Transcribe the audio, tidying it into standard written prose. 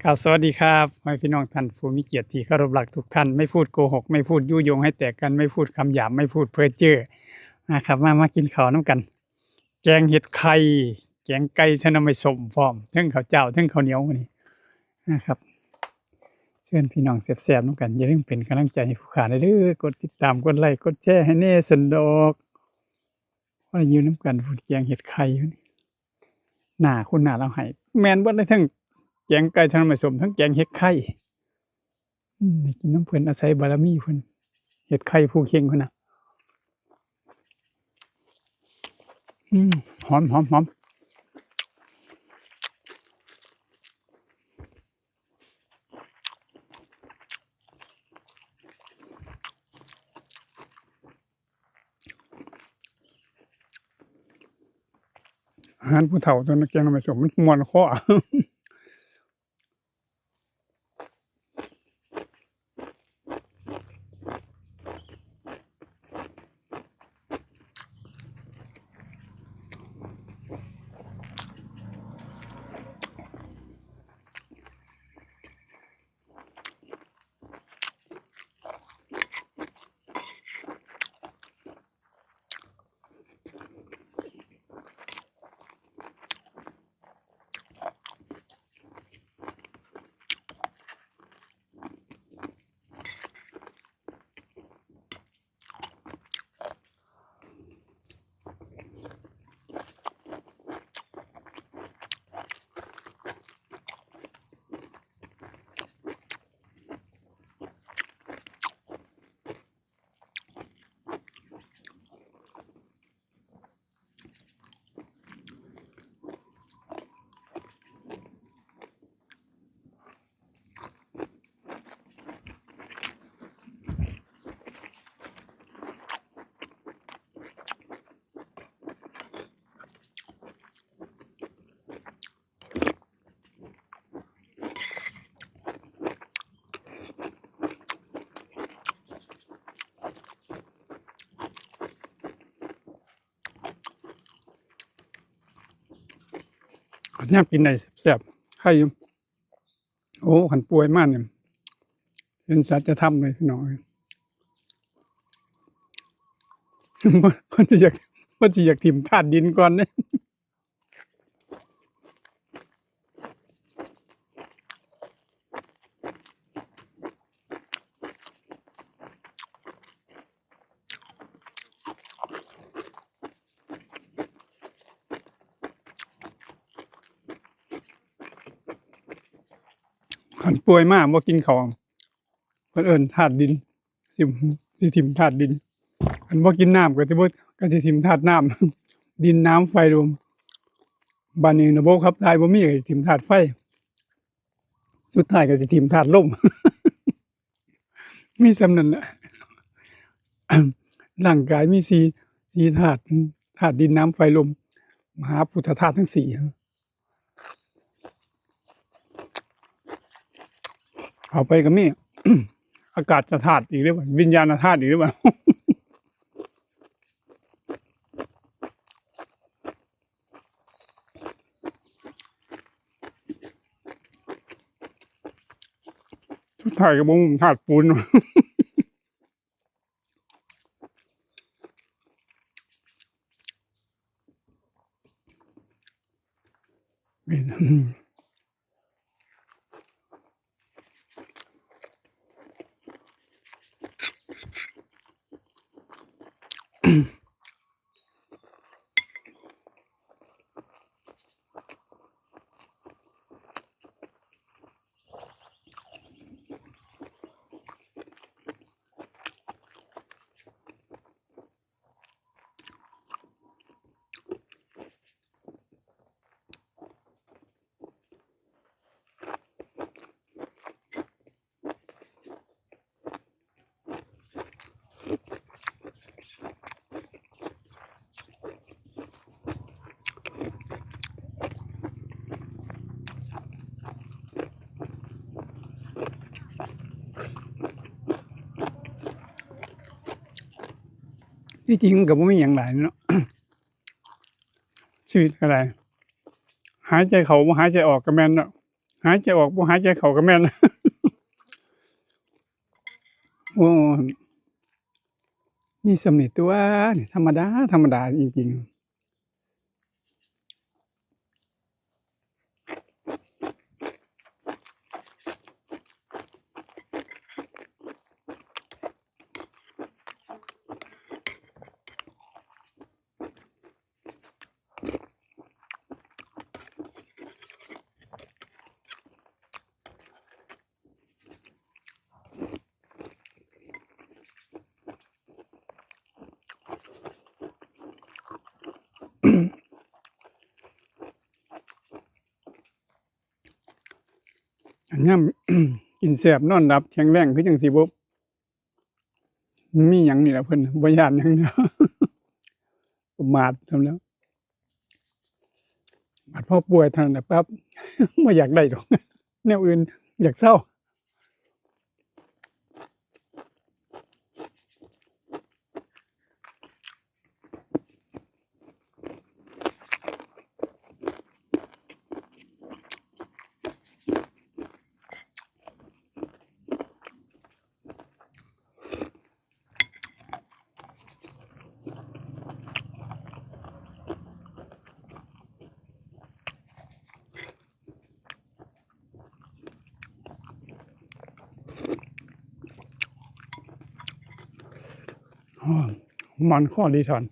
ครับสวัสดีครับให้พี่น้องท่านผู้มีเกียรติที่เคารพรักทุกท่านไม่พูดโกหกไม่พูดยุยงให้แตกกันไม่พูดคำหยาบไม่พูดเพ้อเจ้อนะครับมากินข้าวน้ำกันแกงเห็ดไข่แกงไก่ใส่น้ำไม่ส้มพร้อมเทั้งข้าวเจ้าเทั้งข้าวเหนียวมื้อนี้นะครับเชิญพี่น้องแซ่บๆน้ำกันอย่าลืมเป็นกำลังใจให้ผู้ขาเด้อกดติดตามกดไลค์กดแชร์ให้แน่สันดอกว่าอยู่น้ำกันพูดแกงเห็ดไข่อยู่นี่หน้าคุณหน้าเราให้แม่นเบิดเลยทั้งแกงไก่ใส่น้ำไม่ส้มทั้งแกงเห็ดไข่ ได้กินน้ำเพิ่นอาศัยบารมีเพิ่นเฮ็ดไข่ผู้เข่งพุ่นน่ะอืมหอมอาหารผู้เฒ่าตัวนั้นแกงหน่อไม้ส้มมันม่วนคอยามกินได้แซ่บๆไข่อยู่โอ้คันป่วยมานี่เป็นสัจธรรมเลยพี่น้องเอ้ยเพิ่นสิอยากเพิ่นสิอยากถิ้มธาตุดินก่อนเดะคันป่วยมาบ่กินข้าวเพิ่นเอิ้นธาตุดินสิสิถิ้มธาตุดินคันบ่กินน้ำก็สิถิ้มธาตุน้ำดินน้ำไฟลมบัดนี้ระบบขับถ่ายบ่มีก็สิถิ้มธาตุไฟสุดท้ายก็สิถิ้มธาตุลมมีส่ำนั้นแหละ ร่างกายมีสี่ธาตุธาตุดินน้ำไฟลมมหาพุทธธาตุทั้งสี่เข้าไปก็มี อากาศธาตุอีกหรือเปล่าวิญญาณธาตุอีกหรือเปล่า สุดท้ายก็บ่มุมธาตุปูน ที่จริงก็บ่มีหยังหลายเนาะ ชีวิตก็ได้หายใจเข้าบ่หายใจออกก็แม่นเนาะ หายใจออกบ่หายใจเข้าก็แม่น โอ้นี่สำเร็จตัวนี่ธรรมดาธรรมดาจริงๆอันยาม กินแซ่บนอนหลับแข็งแรงคือจังสิบ่มีหยังนี่ล่ะเพิ่นบ่ย้านหยังเนาะ ประมาททำแล้วบัดพอป่วยเท่านั้นแหละปั๊บ บ่อยากได้ดอก แนวอื่นอยากเศร้าอ้อมันข้อดีทอน